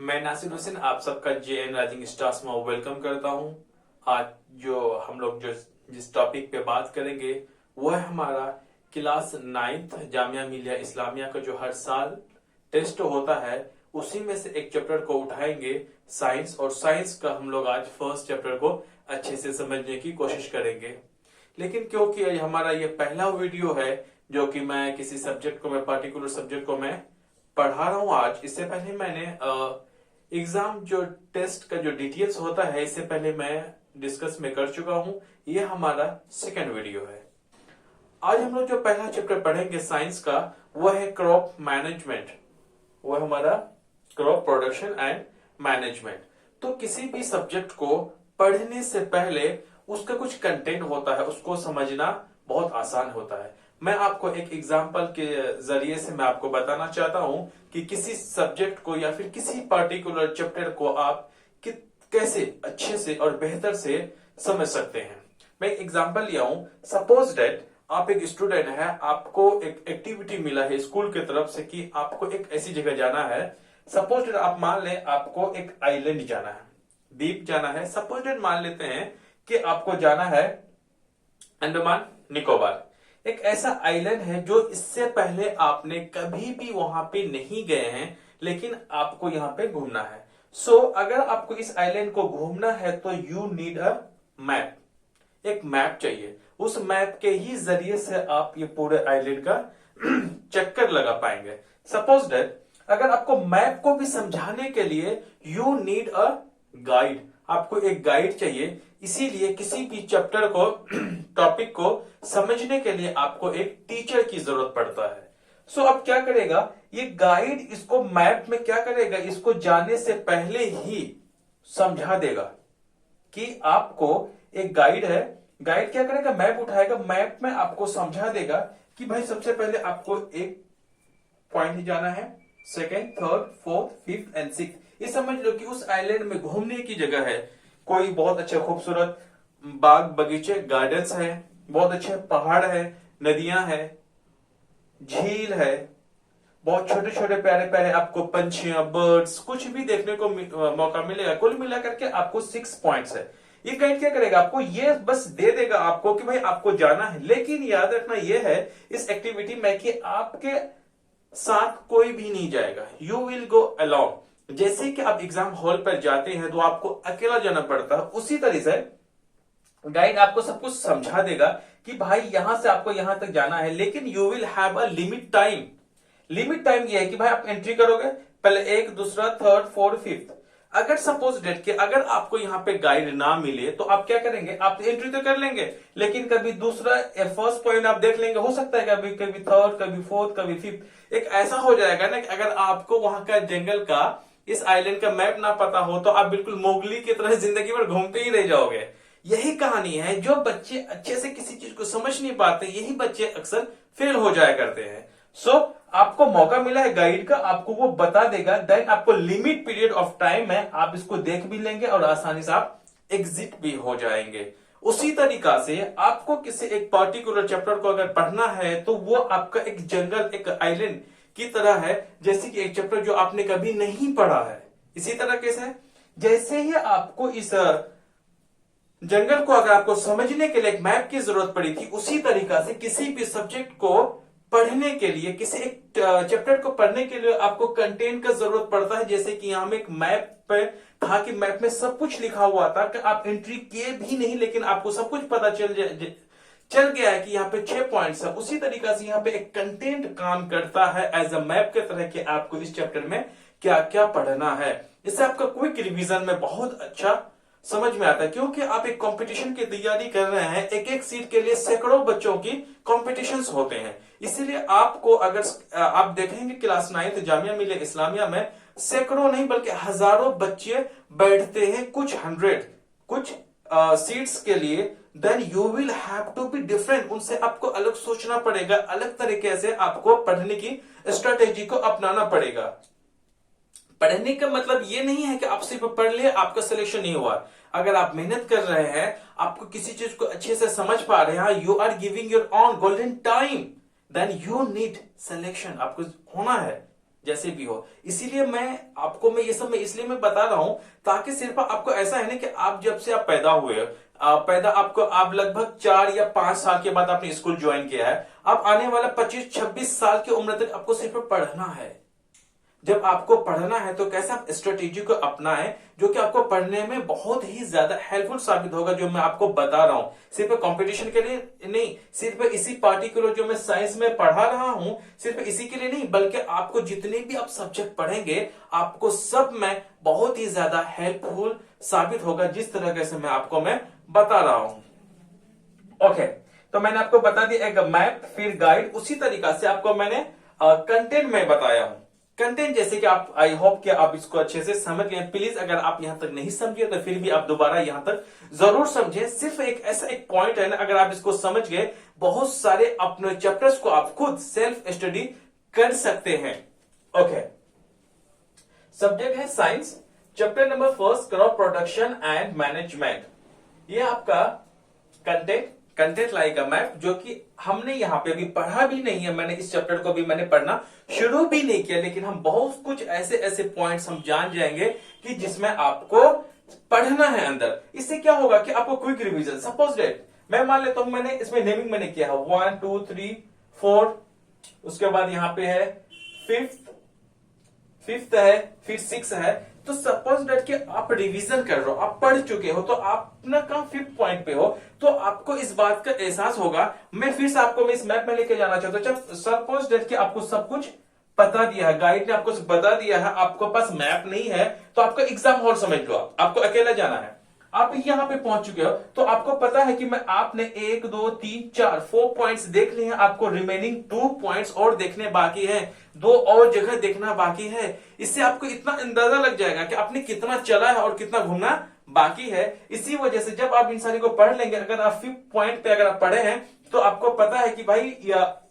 मैं नासिर हुसैन आप सबका JN राइजिंग स्टार्स में वेलकम करता हूं। आज जो हम लोग जिस टॉपिक पे बात करेंगे वो है हमारा क्लास 9th जामिया मिलिया इस्लामिया का जो हर साल टेस्ट होता है उसी में से एक चैप्टर को उठाएंगे साइंस, और साइंस का हम लोग आज फर्स्ट चैप्टर को अच्छे से समझने की कोशिश करेंगे। लेकिन क्योंकि हमारा ये पहला वीडियो है जो कि मैं किसी सब्जेक्ट को मैं पर्टिकुलर सब्जेक्ट को मैं पढ़ा रहा हूं आज, इससे पहले मैंने एग्जाम जो टेस्ट का जो डिटेल्स होता है इससे पहले मैं डिस्कस में कर चुका हूं। ये हमारा सेकंड वीडियो है। आज हम लोग जो पहला चैप्टर पढ़ेंगे साइंस का वो है क्रॉप मैनेजमेंट, वो हमारा क्रॉप प्रोडक्शन एंड मैनेजमेंट। तो किसी भी सब्जेक्ट को पढ़ने से पहले उसका कुछ कंटेंट होता है, उसको समझना बहुत आसान होता है। मैं आपको एक एग्जांपल के जरिए से मैं आपको बताना चाहता हूं कि किसी सब्जेक्ट को या फिर किसी पर्टिकुलर चैप्टर को आप कैसे अच्छे से और बेहतर से समझ सकते हैं। मैं एक एग्जांपल लिया हूं। सपोज दैट आप एक स्टूडेंट है, आपको एक एक्टिविटी मिला है स्कूल की तरफ से कि आपको एक ऐसी जगह जाना है। सपोज दैट आप मान लें आपको एक आइलैंड जाना है, द्वीप जाना है। सपोज दैट मान लेते हैं कि आपको जाना है अंडमान निकोबार। एक ऐसा आइलैंड है जो इससे पहले आपने कभी भी वहां पे नहीं गए हैं, लेकिन आपको यहाँ पे घूमना है। अगर आपको इस आइलैंड को घूमना है तो यू नीड अ मैप, एक मैप चाहिए। उस मैप के ही जरिए से आप ये पूरे आइलैंड का चक्कर लगा पाएंगे। सपोज दैट अगर आपको मैप को भी समझाने के लिए यू नीड अ गाइड, आपको एक गाइड चाहिए। इसीलिए किसी भी चैप्टर को टॉपिक को समझने के लिए आपको एक टीचर की जरूरत पड़ता है। अब क्या करेगा ये गाइड, इसको मैप में क्या करेगा, इसको जाने से पहले ही समझा देगा कि आपको एक गाइड है। गाइड क्या करेगा, मैप उठाएगा, मैप में आपको समझा देगा कि भाई सबसे पहले आपको एक पॉइंट ही जाना है, second, third, fourth, fifth and six. ये समझ लो कि उस आइलैंड में घूमने की जगह है, कोई बहुत अच्छे खूबसूरत बाग बगीचे गार्डन्स है, बहुत अच्छे पहाड़ है, नदियां है, झील है, बहुत छोटे छोटे प्यारे प्यारे आपको पंछियां, बर्ड्स कुछ भी देखने को मौका मिलेगा। कुल मिलाकर के आपको 6 पॉइंट्स है। ये गाइड क्या करेगा, आपको ये बस दे देगा आपको कि भाई आपको जाना है। लेकिन याद रखना ये है इस एक्टिविटी में कि आपके साथ कोई भी नहीं जाएगा, यू विल गो अलोन। जैसे कि आप एग्जाम हॉल पर जाते हैं तो आपको अकेला जाना पड़ता है, उसी तरह से गाइड आपको सब कुछ समझा देगा कि भाई यहां से आपको यहां तक जाना है, लेकिन you will have a limit time. Limit time ये है कि भाई आप एंट्री करोगे पहले एक, दूसरा, थर्ड, फोर्थ, फिफ्थ। अगर सपोज डेट के अगर आपको यहाँ पे गाइड ना मिले तो आप क्या करेंगे, आप एंट्री तो कर लेंगे, लेकिन कभी दूसरा फर्स्ट पॉइंट आप देख लेंगे, हो सकता है कभी कभी थर्ड, कभी फोर्थ, कभी फिफ्थ। एक ऐसा हो जाएगा ना कि अगर आपको वहां का जंगल का, इस आइलैंड का मैप ना पता हो तो आप बिल्कुल मोगली की तरह जिंदगी भर घूमते ही रह जाओगे। यही कहानी है, जो बच्चे अच्छे से किसी चीज को समझ नहीं पाते यही बच्चे अक्सर फेल हो जाया करते हैं। आपको मौका मिला है गाइड का, आपको वो बता देगा, देन आपको लिमिट पीरियड ऑफ टाइम है, आप इसको देख भी लेंगे और आसानी से आप एग्जिट भी हो जाएंगे। उसी तरीका से आपको किसी एक पर्टिकुलर चैप्टर को अगर पढ़ना है तो वो आपका एक जंगल, एक आइलैंड की तरह है, जैसे कि एक चैप्टर जो आपने कभी नहीं पढ़ा है। इसी तरह कैसे, जैसे ही आपको इस जंगल को अगर आपको समझने के लिए एक मैप की जरूरत पड़ी थी, उसी तरीका से किसी भी सब्जेक्ट को पढ़ने के लिए, किसी एक चैप्टर को पढ़ने के लिए आपको कंटेंट का जरूरत पड़ता है। जैसे कि यहां में एक मैप पे था कि मैप में सब कुछ लिखा हुआ था कि आप एंट्री किए भी नहीं, लेकिन आपको सब कुछ पता चल गया है कि यहाँ पे 6 पॉइंट्स है। उसी तरीका से यहाँ पे एक कंटेंट काम करता है एज अ मैप के तरह कि आपको इस चैप्टर में क्या क्या पढ़ना है। इससे आपका क्विक रिवीजन में बहुत अच्छा समझ में आता है, क्योंकि आप एक कंपटीशन की तैयारी कर रहे हैं। एक एक सीट के लिए सैकड़ों बच्चों की कॉम्पिटिशन्स होते हैं। इसीलिए आपको अगर आप देखेंगे क्लास 9th जामिया मिलिया इस्लामिया में सैकड़ों नहीं बल्कि हजारों बच्चे बैठते हैं, कुछ 100 कुछ सीट्स के लिए। Then you will have to be different, उनसे आपको अलग सोचना पड़ेगा, अलग तरीके से आपको पढ़ने की स्ट्रेटेजी को अपनाना पड़ेगा। पढ़ने का मतलब ये नहीं है कि आप सिर्फ पढ़ लिए आपका सिलेक्शन नहीं हुआ। अगर आप मेहनत कर रहे हैं, आपको किसी चीज को अच्छे से समझ पा रहे हैं, you are giving your own golden time, then you need selection, आपको होना है। जैसे भी हो। इसीलिए मैं ये सब मैं इसलिए मैं बता रहा हूं ताकि सिर्फ आपको ऐसा है ना कि आप जब से आप पैदा हुए हो, आप लगभग 4 या 5 साल के बाद आपने स्कूल ज्वाइन किया है, आप आने वाला 25-26 साल की उम्र तक आपको सिर्फ पढ़ना है। जब आपको पढ़ना है तो कैसे आप स्ट्रेटेजी को अपनाएं जो कि आपको पढ़ने में बहुत ही ज्यादा हेल्पफुल साबित होगा, जो मैं आपको बता रहा हूं। सिर्फ कंपटीशन के लिए नहीं, सिर्फ इसी पार्टिकुलर जो मैं साइंस में पढ़ा रहा हूं सिर्फ इसी के लिए नहीं, बल्कि आपको जितने भी आप सब्जेक्ट पढ़ेंगे आपको सब में बहुत ही ज्यादा हेल्पफुल साबित होगा, जिस तरह से मैं बता रहा हूं। ओके, तो मैंने आपको बता दिया एक मैप, फिर गाइड, उसी तरीका से आपको मैंने कंटेंट में बताया हूं। कंटेंट जैसे कि आप, आई होप कि आप इसको अच्छे से समझ गए। प्लीज अगर आप यहां तक नहीं समझे तो फिर भी आप दोबारा यहां तक जरूर समझे। सिर्फ एक ऐसा एक पॉइंट है ना, अगर आप इसको समझ गए बहुत सारे अपने चैप्टर्स को आप खुद सेल्फ स्टडी कर सकते हैं। ओके, सब्जेक्ट है science, chapter number 1 crop production and management. ये आपका कंटेंट लाएगा मैप, जो कि हमने यहाँ पे अभी पढ़ा भी नहीं है। मैंने इस चैप्टर को भी मैंने पढ़ना शुरू भी नहीं किया, लेकिन हम बहुत कुछ ऐसे ऐसे पॉइंट्स हम जान जाएंगे कि जिसमें आपको पढ़ना है अंदर। इससे क्या होगा कि आपको क्विक रिवीजन, सपोज डेट मैं मान लेता हूं, मैंने इसमें नेमिंग मैंने किया है 1 2 3 4, उसके बाद यहाँ पे है फिफ्थ है, फिर 6 है। तो सपोज डेट कि आप रिवीजन कर रहे हो, आप पढ़ चुके हो, तो आप अपना काम 5th पॉइंट पे हो, तो आपको इस बात का एहसास होगा। मैं फिर से आपको मैं इस मैप में लेके जाना चाहता हूं। जब सपोज डेट कि आपको सब कुछ बता दिया है, गाइड ने आपको बता दिया है, आपको पास मैप नहीं है, तो आपका एग्जाम हॉल समझ लो, आपको अकेला जाना है। आप यहां पे पहुंच चुके हो तो आपको पता है कि आपने 1 2 3 4 4 पॉइंट्स देख लिए हैं, आपको रिमेनिंग 2 पॉइंट्स और देखने बाकी है, 2 और जगह देखना बाकी है। इससे आपको इतना अंदाजा लग जाएगा कि आपने कितना चला है और कितना घूमना बाकी है। इसी वजह से जब आप इन सारी को पढ़ लेंगे, अगर आप 5th पॉइंट पे अगर आप पढ़े हैं तो आपको पता है कि भाई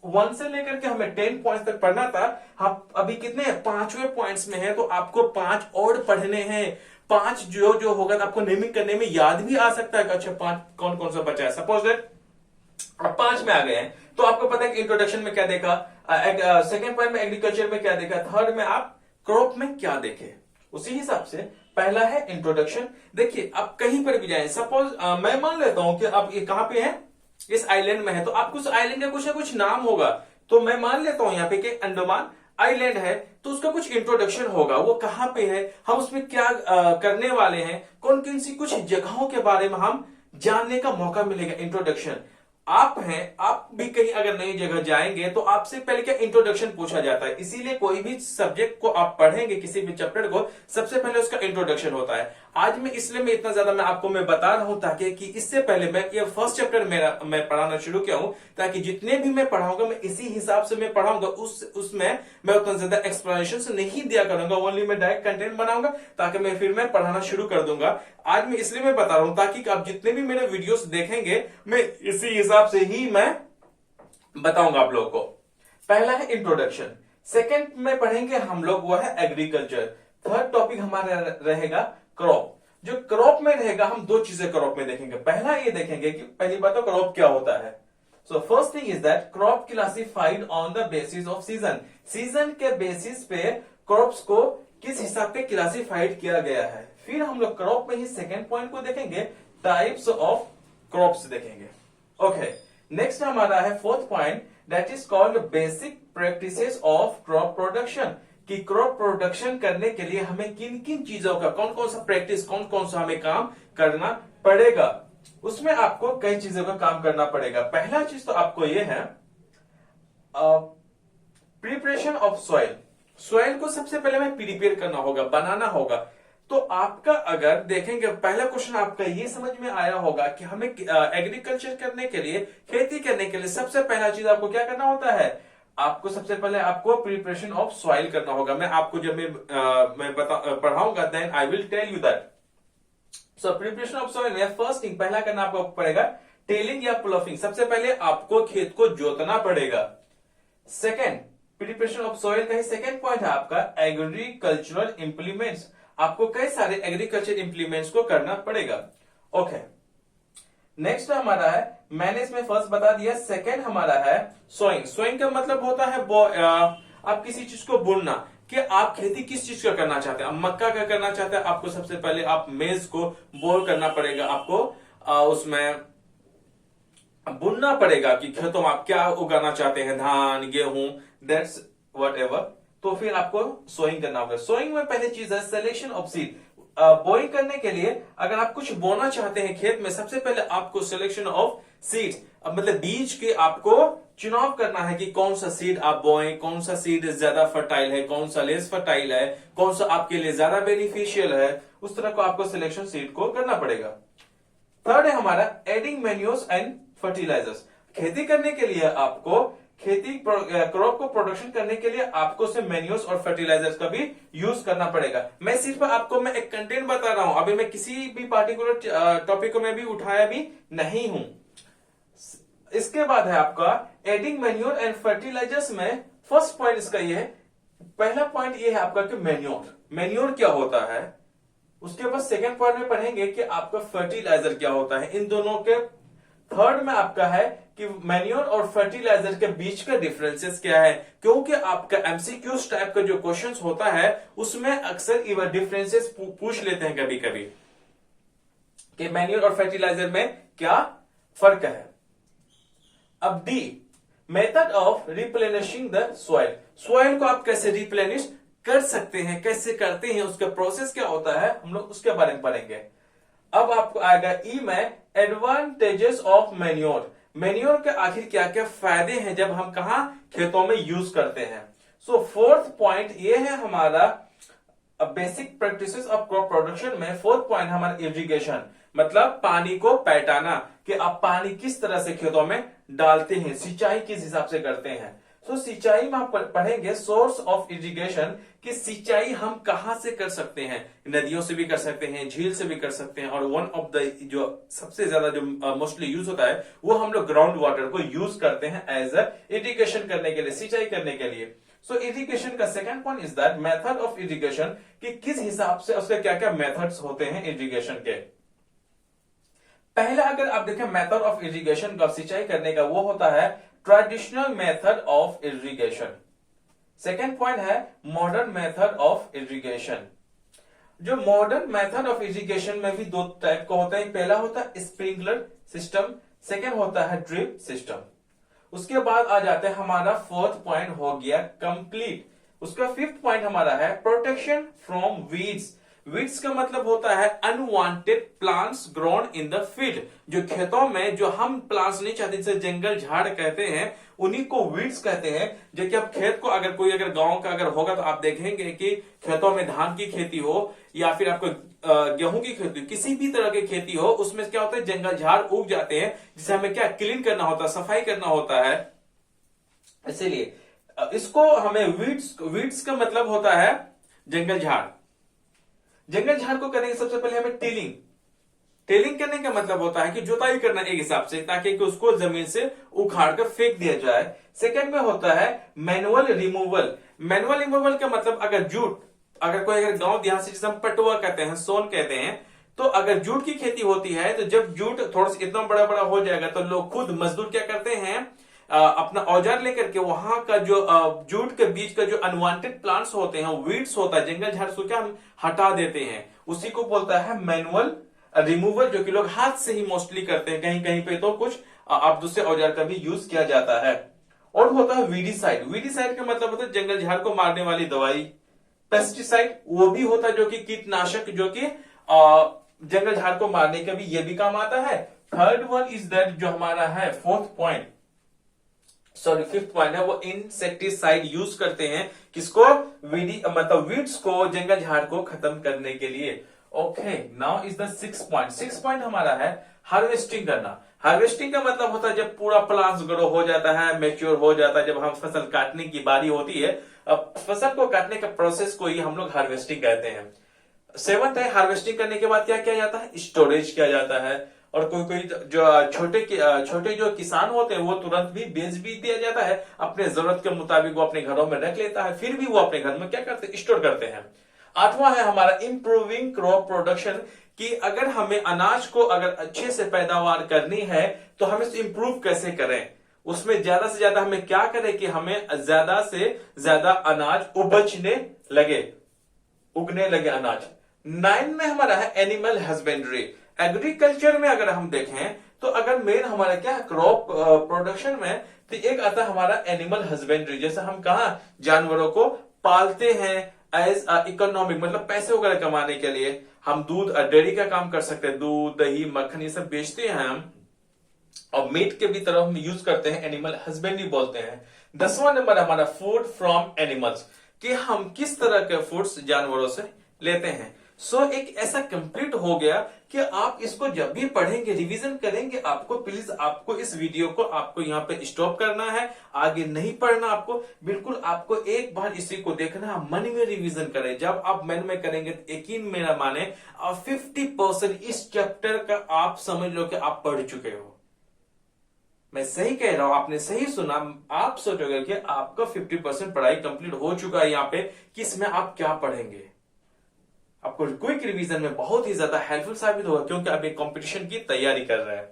1 से लेकर के हमें 10 पॉइंट्स तक पढ़ना था, हम अभी कितने 5वें पॉइंट्स में है, तो आपको 5 और पढ़ने हैं। 5 जो होगा तो आपको नेमिंग करने में याद भी आ सकता है कि अच्छा 5 कौन कौन सा बचा है। सपोज दैट अब 5 में आ गए हैं तो आपको पता है कि इंट्रोडक्शन में क्या देखा, सेकंड पॉइंट में एग्रीकल्चर में क्या देखा, थर्ड में आप क्रॉप में क्या देखे। उसी हिसाब से पहला है इंट्रोडक्शन। देखिए आप कहीं पर भी जाए, सपोज मैं मान लेता हूं कि आप ये कहां पे हैं, इस आइलैंड में है, तो आपको उस आइलैंड का कुछ ना कुछ नाम होगा। तो मैं मान लेता हूं यहाँ पे कि अंडमान आइलैंड है, तो उसका कुछ इंट्रोडक्शन होगा, वो कहां पे है, हम उसमें क्या करने वाले हैं, कौन कौन सी कुछ जगहों के बारे में हम जानने का मौका मिलेगा। इंट्रोडक्शन आप भी कहीं अगर नई जगह जाएंगे तो आपसे पहले क्या इंट्रोडक्शन पूछा जाता है। इसीलिए कोई भी सब्जेक्ट को आप पढ़ेंगे, किसी भी चैप्टर को, सबसे पहले उसका इंट्रोडक्शन होता है। आज मैं इसलिए मैं इतना ज्यादा आपको बता रहा हूं ताकि कि इससे पहले मैं ये फर्स्ट चैप्टर मैं पढ़ाना शुरू किया हूं, ताकि जितने भी मैं पढ़ाऊंगा मैं इसी हिसाब से मैं पढ़ाऊंगा। उसमें मैं उतना ज्यादा एक्सप्लेनेशन नहीं दिया करूंगा, ओनली मैं डायरेक्ट कंटेंट बनाऊंगा ताकि मैं पढ़ाना शुरू कर दूंगा। आज मैं इसलिए मैं बता रहा हूं ताकि आप जितने भी मेरे वीडियोस देखेंगे मैं इसी हिसाब से ही मैं बताऊंगा आप लोगों को। पहला है इंट्रोडक्शन, सेकंड में पढ़ेंगे हम लोग वो है एग्रीकल्चर, थर्ड टॉपिक हमारा रहेगा क्रॉप। जो क्रॉप में रहेगा, हम 2 चीजें क्रॉप में देखेंगे। पहला ये देखेंगे कि पहली बात तो क्रॉप क्या होता है। So first thing is that crop classified on the basis off season. Season के बेसिस पे क्रॉप्स को किस हिसाब पे क्लासिफाइड किया गया है। फिर हम लोग क्रॉप में ही सेकेंड पॉइंट को देखेंगे, टाइप्स ऑफ क्रॉप्स देखेंगे। ओके, नेक्स्ट हमारा है 4th point, that is called basic practices of crop production. कि क्रॉप प्रोडक्शन करने के लिए हमें किन किन चीजों का, कौन कौन सा प्रैक्टिस, कौन कौन सा हमें काम करना पड़ेगा। उसमें आपको कई चीजों का काम करना पड़ेगा। पहला चीज तो आपको यह है प्रिपरेशन ऑफ सॉइल। सॉइल को सबसे पहले हमें प्रिपेयर करना होगा, बनाना होगा। तो आपका अगर देखेंगे, पहला क्वेश्चन आपका ये समझ में आया होगा कि हमें एग्रीकल्चर करने के लिए, खेती करने के लिए सबसे पहला चीज आपको क्या करना होता है, आपको सबसे पहले आपको प्रिपरेशन ऑफ सॉइल करना होगा। मैं आपको जब मैं पढ़ाऊंगा then I will tell you that. So preparation of soil में फर्स्ट थिंग पहला करना आपको पड़ेगा टेलिंग या प्लॉफिंग। सबसे पहले आपको खेत को जोतना पड़ेगा। सेकेंड, प्रिपरेशन ऑफ सॉइल का ही सेकेंड पॉइंट है आपका एग्रीकल्चरल इंप्लीमेंट्स। आपको कई सारे एग्रीकल्चर इंप्लीमेंट्स को करना पड़ेगा। ओके, नेक्स्ट हमारा है, मैंने इसमें फर्स्ट बता दिया। सेकेंड हमारा है सोइंग। सोइंग का मतलब होता है आप किसी चीज को बुनना, कि आप खेती किस चीज का करना चाहते हैं। आप मक्का का करना चाहते हैं, आपको सबसे पहले आप मेज को बोर करना पड़ेगा, आपको उसमें बुनना पड़ेगा कि खेतों में आप क्या उगाना चाहते हैं, धान, गेहूं, दैट्स वट एवर। तो फिर आपको सोइंग करना होगा। सोइंग में पहली चीज है सिलेक्शन ऑफ सीड। बोइंग करने के लिए अगर आप कुछ बोना चाहते हैं खेत में, सबसे पहले आपको सिलेक्शन ऑफ सीड्स, मतलब बीज के आपको चुनाव करना है कि कौन सा सीड आप बोएं, कौन सा सीड ज्यादा फर्टाइल है, कौन सा लेस फर्टाइल है, कौन सा आपके लिए ज्यादा बेनिफिशियल है। उस तरह को आपको सिलेक्शन सीड को करना पड़ेगा। थर्ड है हमारा एडिंग मैन्योर्स एंड फर्टिलाइजर्स। खेती करने के लिए आपको क्रॉप को प्रोडक्शन करने के लिए आपको से मैन्योर्स और फर्टिलाइजर्स का भी यूज करना पड़ेगा। मैं सिर्फ आपको मैं एक कंटेंट बता रहा हूं, अभी मैं किसी भी पार्टिकुलर टॉपिक को मैं भी उठाया भी नहीं हूं। इसके बाद है आपका एडिंग मैन्योर एंड फर्टिलाइजर्स में फर्स्ट पॉइंट इसका ये है, पहला पॉइंट ये है आपका कि मैन्योर क्या होता है। उसके बाद सेकेंड पॉइंट में पढ़ेंगे कि आपका फर्टिलाइजर क्या होता है। इन दोनों के थर्ड में आपका है कि मैन्योर और फर्टिलाइजर के बीच का डिफरेंसेस क्या है, क्योंकि आपका एमसीक्यूज टाइप का जो क्वेश्चंस होता है उसमें अक्सर इवन डिफरेंसेस पूछ लेते हैं कभी कभी कि मैन्योर और फर्टिलाइजर में क्या फर्क है। अब D, method of replenishing the soil. Soil को आप कैसे रिप्लेनिश कर सकते हैं, कैसे करते हैं, उसका प्रोसेस क्या होता है, हम लोग उसके बारे में पढ़ेंगे। अब आपको आएगा ई में एडवांटेजेस ऑफ मैन्योर। मैन्योर के आखिर क्या क्या फायदे हैं जब हम कहा खेतों में यूज करते हैं। सो फोर्थ पॉइंट ये है हमारा basic practices of crop production में। फोर्थ पॉइंट हमारा इरिगेशन, मतलब पानी को पैटाना, कि आप पानी किस तरह से खेतों में डालते हैं, सिंचाई किस हिसाब से करते हैं। सो सिंचाई में आप पढ़ेंगे सोर्स ऑफ इरिगेशन, कि सिंचाई हम कहां से कर सकते हैं। नदियों से भी कर सकते हैं, झील से भी कर सकते हैं, और वन ऑफ द जो सबसे ज्यादा जो मोस्टली यूज होता है वो हम लोग ग्राउंड वाटर को यूज करते हैं एज अ इरिगेशन करने के लिए, सिंचाई करने के लिए। सो इरिगेशन का second point is that method of irrigation, कि किस हिसाब से उसके क्या क्या मेथड्स होते हैं इरिगेशन के। पहला अगर आप देखें मेथड ऑफ इरिगेशन का, सिंचाई करने का, वो होता है traditional method of irrigation. Second point है मॉडर्न मेथड ऑफ इरिगेशन। जो मॉडर्न मेथड ऑफ इरिगेशन में भी दो टाइप का होता है, पहला होता है स्प्रिंकलर सिस्टम, सेकेंड होता है ड्रिप सिस्टम। उसके बाद आ जाते हैं हमारा फोर्थ पॉइंट हो गया कंप्लीट। उसका फिफ्थ पॉइंट हमारा है प्रोटेक्शन फ्रॉम वीड्स। वीड्स का मतलब होता है unwanted plants grown in the field. जो खेतों में जो हम प्लांट्स नहीं चाहते, जिसे जंगल झाड़ कहते हैं, उन्हीं को वीड्स कहते हैं। जो कि आप खेत को अगर कोई अगर गांव का अगर होगा तो आप देखेंगे कि खेतों में धान की खेती हो या फिर आपको गेहूं की खेती, किसी भी तरह की खेती हो, उसमें क्या होता है जंगल झाड़ उग जाते हैं, जिसे हमें क्या क्लीन करना होता है, सफाई करना होता है। इसीलिए इसको हमें वीड्स का मतलब होता है जंगल झाड़। जंगल झाड़ को करने के सबसे पहले हमें टेलिंग करने का मतलब होता है कि जुताई करना एक हिसाब से, ताकि कि उसको जमीन से उखाड़ कर फेंक दिया जाए। सेकंड में होता है मैनुअल रिमूवल। मैनुअल रिमूवल का मतलब अगर कोई गांव देहात से, जिसे हम पटुआ कहते हैं, सोन कहते हैं, तो अगर जूट की खेती होती है तो जब जूट थोड़ा सा इतना बड़ा बड़ा हो जाएगा तो लोग खुद मजदूर क्या करते हैं, अपना औजार लेकर के वहां का जो जूट के बीच का जो अनवांटेड प्लांट्स होते हैं, वीड्स होता है, जंगल झाड़ को क्या हम हटा देते हैं। उसी को बोलता है मैनुअल रिमूवल, जो कि लोग हाथ से ही मोस्टली करते हैं। कहीं कहीं पे तो कुछ आप दूसरे औजार का भी यूज किया जाता है। और होता है वीडीसाइड। वीडीसाइड का मतलब होता है जंगल झाड़ को मारने वाली दवाई। पेस्टिसाइड वो भी होता है जो कि कीटनाशक, जो कि जंगल झाड़ को मारने का भी ये भी काम आता है। थर्ड वन इज दैट जो हमारा है फिफ्थ पॉइंट है, वो इंसेक्टिसाइड यूज करते हैं। किसको? मतलब वीड्स को, जंगल झाड़ को खत्म करने के लिए। Okay, now is the six point हमारा है हार्वेस्टिंग करना। हार्वेस्टिंग का मतलब होता है जब पूरा प्लांट ग्रो हो जाता है, मैच्योर हो जाता है, जब हम फसल काटने की बारी होती है, अब फसल को काटने का प्रोसेस को ही हम लोग हार्वेस्टिंग कहते हैं। सेवंथ है हार्वेस्टिंग करने के बाद क्या किया जाता है? स्टोरेज किया जाता है। और कोई जो छोटे जो किसान होते हैं वो तुरंत भी बेच भी दिया जाता है, अपने जरूरत के मुताबिक वो अपने घरों में रख लेता है, फिर भी वो अपने घर में क्या करते हैं? स्टोर करते हैं। आठवां है हमारा इंप्रूविंग क्रॉप प्रोडक्शन, कि अगर हमें अनाज को अगर अच्छे से पैदावार करनी है तो हमें इंप्रूव कैसे करें, उसमें ज्यादा से ज्यादा हमें क्या करें कि हमें ज्यादा से ज्यादा अनाज उपजने उगने लगे अनाज। 9 में हमारा है एनिमल हस्बेंड्री। एग्रीकल्चर में अगर हम देखें तो अगर मेन हमारा क्या है क्रॉप प्रोडक्शन में, तो एक आता हमारा एनिमल हस्बेंड्री। जैसे हम कहा जानवरों को पालते हैं एज इकोनॉमिक, मतलब पैसे वगैरह कमाने के लिए। हम दूध डेयरी का काम कर सकते हैं, दूध दही मक्खन ये सब बेचते हैं हम, और मीट के भी तरफ हम यूज करते हैं, एनिमल हस्बेंड्री बोलते हैं। 10वां नंबर हमारा फूड फ्रॉम एनिमल्स, कि हम किस तरह के फूड्स जानवरों से लेते हैं। एक ऐसा कंप्लीट हो गया कि आप इसको जब भी पढ़ेंगे रिवीजन करेंगे, आपको प्लीज आपको इस वीडियो को आपको यहाँ पे स्टॉप करना है, आगे नहीं पढ़ना आपको, बिल्कुल आपको एक बार इसी को देखना है, मन में रिवीजन करें। जब आप मन में करेंगे तो यकीन मेरा माने आप 50% इस चैप्टर का आप समझ लो कि आप पढ़ चुके हो। मैं सही कह रहा हूं, आपने सही सुना। आप सोचोगे कि आपका 50% पढ़ाई कंप्लीट हो चुका है यहाँ पे, कि इसमें आप क्या पढ़ेंगे। आपको क्विक रिवीजन में बहुत ही ज्यादा हेल्पफुल साबित होगा, क्योंकि आप एक कंपटीशन की तैयारी कर रहे हैं।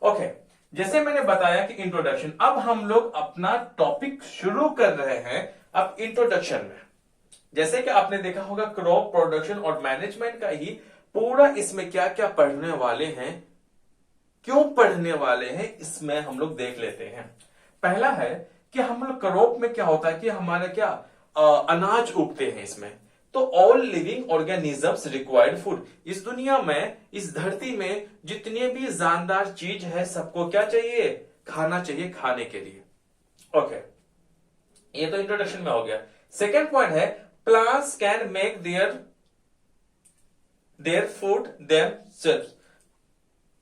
ओके, जैसे मैंने बताया कि इंट्रोडक्शन, अब हम लोग अपना टॉपिक शुरू कर रहे हैं अब इंट्रोडक्शन में। जैसे कि आपने देखा होगा क्रॉप प्रोडक्शन और मैनेजमेंट का ही पूरा, इसमें क्या क्या पढ़ने वाले हैं, क्यों पढ़ने वाले हैं, इसमें हम लोग देख लेते हैं। पहला है कि हम लोग क्रॉप में क्या होता है कि हमारे क्या अनाज उगते हैं इसमें। तो all living organisms required food, इस दुनिया में इस धरती में जितने भी जानदार चीज है सबको क्या चाहिए, खाना चाहिए खाने के लिए। ओके, ये तो इंट्रोडक्शन में हो गया। सेकेंड पॉइंट है plants can make their food themselves,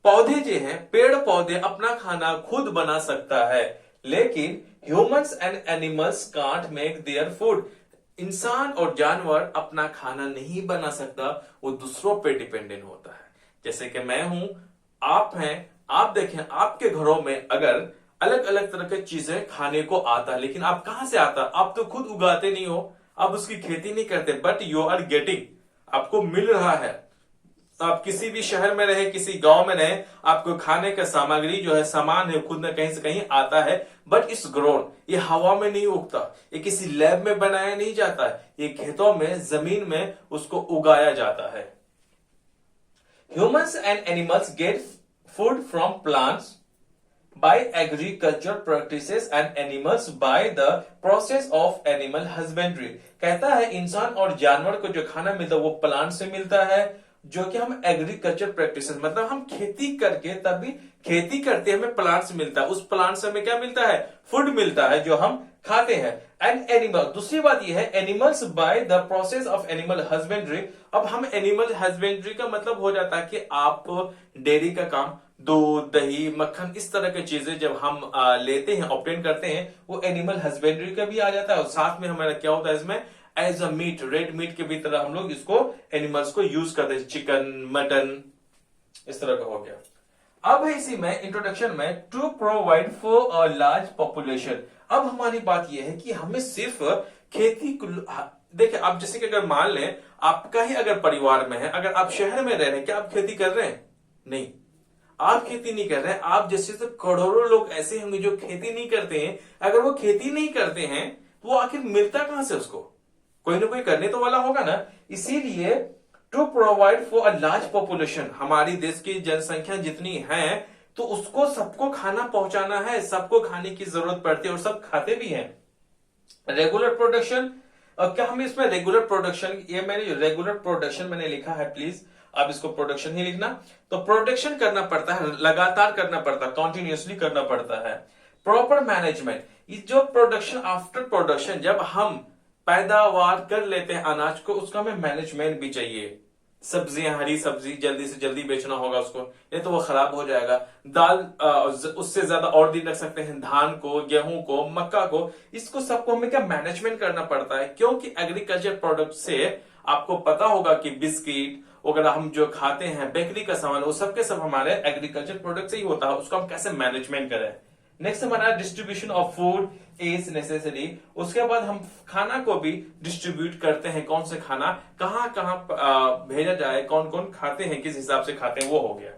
पौधे जो हैं पेड़ पौधे अपना खाना खुद बना सकता है, लेकिन humans and animals can't make their food, इंसान और जानवर अपना खाना नहीं बना सकता, वो दूसरों पे डिपेंडेंट होता है। जैसे कि मैं हूं, आप हैं, आप देखें आपके घरों में अगर अलग अलग तरह की चीजें खाने को आता है, लेकिन आप कहां से आता, आप तो खुद उगाते नहीं हो, आप उसकी खेती नहीं करते, बट यू आर गेटिंग, आपको मिल रहा है। आप किसी भी शहर में रहे, किसी गांव में रहे, आपको खाने का सामग्री जो है, सामान है, खुद न कहीं से कहीं आता है, बट इस ग्रोन, ये हवा में नहीं उगता, ये किसी लैब में बनाया नहीं जाता है, ये खेतों में जमीन में उसको उगाया जाता है। Humans and animals get food from plants by agriculture practices and animals by the process of animal husbandry, कहता है इंसान और जानवर को जो खाना मिलता है वो प्लांट से मिलता है, जो कि हम एग्रीकल्चर प्रैक्टिसेस, मतलब हम खेती करके तभी खेती करते हैं, हमें प्लांट से मिलता है, उस प्लांट से हमें क्या मिलता है, फूड मिलता है जो हम खाते हैं। एंड एनिमल, दूसरी बात यह है animals by the process of animal husbandry, अब हम एनिमल हस्बेंड्री का मतलब हो जाता है कि आप डेयरी का काम, दूध दही मक्खन इस तरह की चीजें जब हम लेते हैं, ऑब्टेन करते हैं, वो एनिमल हस्बेंड्री का भी आ जाता है। और साथ में हमारा क्या होता है इसमें, as a meat, red meat के भी तरह हम लोग इसको एनिमल्स को यूज करते हैं, चिकन मटन इस तरह का हो गया। अब है इसी में इंट्रोडक्शन में to provide for a large population, अब हमारी बात यह है कि हमें सिर्फ खेती, देखिए आप जैसे कि अगर मान लें आपका ही अगर परिवार में है, अगर आप शहर में रह रहे हैं, क्या आप खेती कर रहे हैं, नहीं, आप खेती नहीं कर रहे हैं। आप जैसे तो करोड़ों लोग ऐसे होंगे जो खेती नहीं करते हैं। अगर वो खेती नहीं करते हैं तो वो आखिर मिलता कहां से, उसको कोई ना कोई करने तो वाला होगा ना। इसीलिए to provide for a large population, हमारी देश की जनसंख्या जितनी है तो उसको सबको खाना पहुंचाना है, सबको खाने की जरूरत पड़ती है और सब खाते भी हैं। रेगुलर प्रोडक्शन, क्या हम इसमें रेगुलर प्रोडक्शन, ये मैंने रेगुलर प्रोडक्शन मैंने लिखा है, प्लीज आप इसको प्रोडक्शन ही लिखना। तो प्रोडक्शन करना पड़ता है, लगातार करना पड़ता है, कॉन्टिन्यूसली करना पड़ता है। प्रॉपर मैनेजमेंट, ये जो प्रोडक्शन आफ्टर प्रोडक्शन, जब हम पैदावार कर लेते हैं अनाज को, उसका हमें मैनेजमेंट भी चाहिए। सब्जियां, हरी सब्जी जल्दी से जल्दी बेचना होगा उसको, नहीं तो वो खराब हो जाएगा। दाल उससे ज्यादा और दिन रख सकते हैं, धान को, गेहूं को, मक्का को, इसको सबको हमें क्या मैनेजमेंट करना पड़ता है। क्योंकि एग्रीकल्चर प्रोडक्ट से आपको पता होगा कि बिस्किट वगैरह हम जो खाते हैं, बेकरी का सामान, वो सब के सब हमारे एग्रीकल्चर प्रोडक्ट से ही होता है, उसको हम कैसे मैनेजमेंट करें। नेक्स्ट हमारा distribution of food is necessary, उसके बाद हम खाना को भी डिस्ट्रीब्यूट करते हैं, कौन से खाना कहां कहां भेजा जाए, कौन कौन खाते हैं, किस हिसाब से खाते हैं, वो हो गया।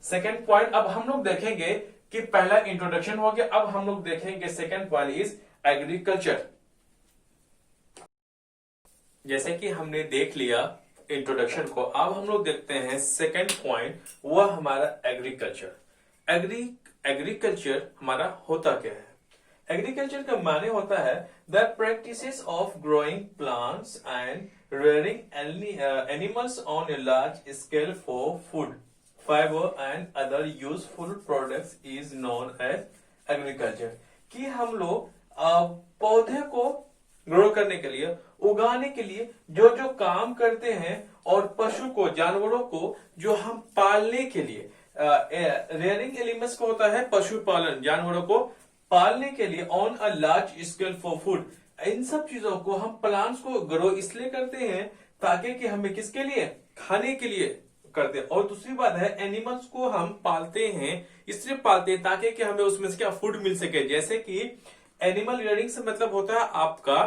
सेकेंड पॉइंट, अब हम लोग देखेंगे कि पहला इंट्रोडक्शन हो गया, अब हम लोग देखेंगे सेकेंड पॉइंट इज एग्रीकल्चर। जैसे कि हमने देख लिया इंट्रोडक्शन को, अब हम लोग देखते हैं सेकंड पॉइंट, वह हमारा एग्रीकल्चर। एग्रीकल्चर हमारा होता क्या है? एग्रीकल्चर का माने होता है the practices of growing plants and rearing animals on a large scale for food, fiber and other useful products is known as agriculture। कि हम लोग पौधे को ग्रो करने के लिए, उगाने के लिए जो जो काम करते हैं, और पशु को, जानवरों को जो हम पालने के लिए, रेयरिंग एनिमल्स को होता है पशुपालन, जानवरों को पालने के लिए, on a large scale for food. इन सब चीजों को हम प्लांट्स को ग्रो इसलिए करते हैं ताकि कि हमें किसके लिए, खाने के लिए करते हैं। और दूसरी बात है एनिमल्स को हम पालते हैं, इसलिए पालते हैं ताकि कि हमें उसमें से क्या फूड मिल सके। जैसे कि एनिमल रियरिंग से मतलब होता है आपका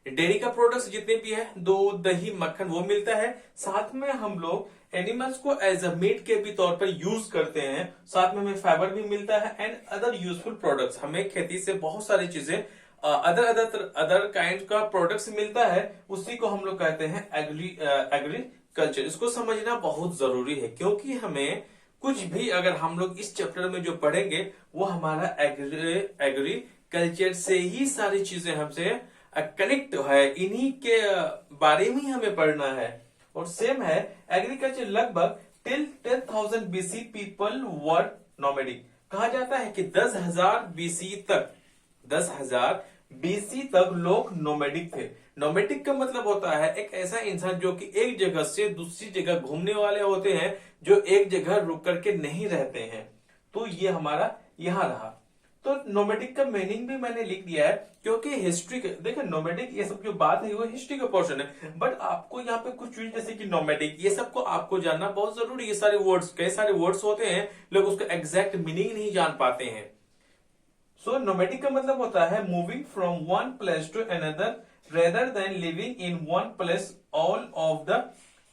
डेयरी का प्रोडक्ट्स जितने भी है, दूध, दही, मक्खन, वो मिलता है। साथ में हम लोग एनिमल्स को एज अ मीट के भी तौर पर यूज करते हैं, साथ में हमें फाइबर भी मिलता है एंड अदर यूजफुल प्रोडक्ट्स। हमें खेती से बहुत सारी चीजें, अदर काइंड का प्रोडक्ट्स मिलता है, उसी को हम लोग कहते हैं एग्रीकल्चर। इसको समझना बहुत जरूरी है, क्योंकि हमें कुछ भी अगर हम लोग इस चैप्टर में जो पढ़ेंगे वो हमारा एग्रीकल्चर से ही सारी चीजें हमसे कनेक्ट है, इन्हीं के बारे में हमें पढ़ना है। और सेम है एग्रीकल्चर लगभग till 10,000 BC people were nomadic. कहा जाता है कि 10,000 BC तक, 10,000 BC तक लोग नोमैडिक थे। नोमैडिक का मतलब होता है एक ऐसा इंसान जो कि एक जगह से दूसरी जगह घूमने वाले होते हैं, जो एक जगह रुक करके नहीं रहते हैं। तो ये हमारा यहां रहा। तो नोमैडिक का मीनिंग भी मैंने लिख दिया है, क्योंकि हिस्ट्री देखो नोमैडिक ये सब जो बात है वो हिस्ट्री का पोर्शन है, बट आपको यहाँ पे कुछ चीज जैसे कि नोमैडिक, ये सबको आपको जानना बहुत जरूरी है। ये सारे वर्ड्स, कई सारे वर्ड्स होते हैं, लोग उसका एग्जैक्ट मीनिंग नहीं जान पाते हैं। सो नोमैडिक का मतलब होता है moving from one place to another rather than living in one place all of the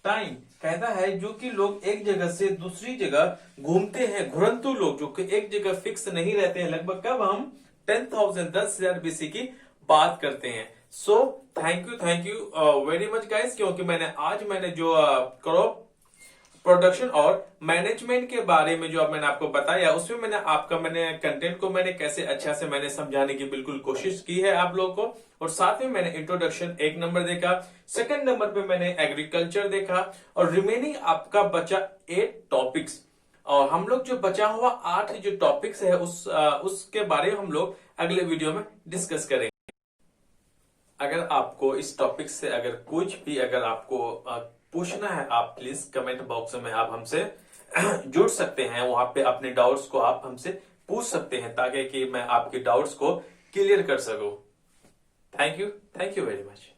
time. कहता है जो कि लोग एक जगह से दूसरी जगह घूमते हैं, घुरंतु लोग जो कि एक जगह फिक्स नहीं रहते हैं। लगभग कब हम 10,000 BC की बात करते हैं। So thank you very much guys, क्योंकि मैंने जो क्रॉप प्रोडक्शन और मैनेजमेंट के बारे में जो मैंने आपको बताया, उसमें मैंने कंटेंट को कैसे अच्छा से मैंने समझाने की बिल्कुल कोशिश की है आप लोगों को। और साथ में मैंने इंट्रोडक्शन 1 नंबर देखा, सेकंड नंबर पे मैंने एग्रीकल्चर देखा, और रिमेनिंग आपका बचा 8 टॉपिक्स। और हम लोग जो बचा हुआ 8 जो टॉपिक्स है उसके बारे में हम लोग अगले वीडियो में डिस्कस करेंगे। अगर आपको इस टॉपिक से अगर कुछ भी अगर आपको पूछना है, आप प्लीज कमेंट बॉक्स में आप हमसे जुड़ सकते हैं, वहां पे अपने डाउट्स को आप हमसे पूछ सकते हैं, ताकि कि मैं आपके डाउट्स को क्लियर कर सकूं। Thank you very much.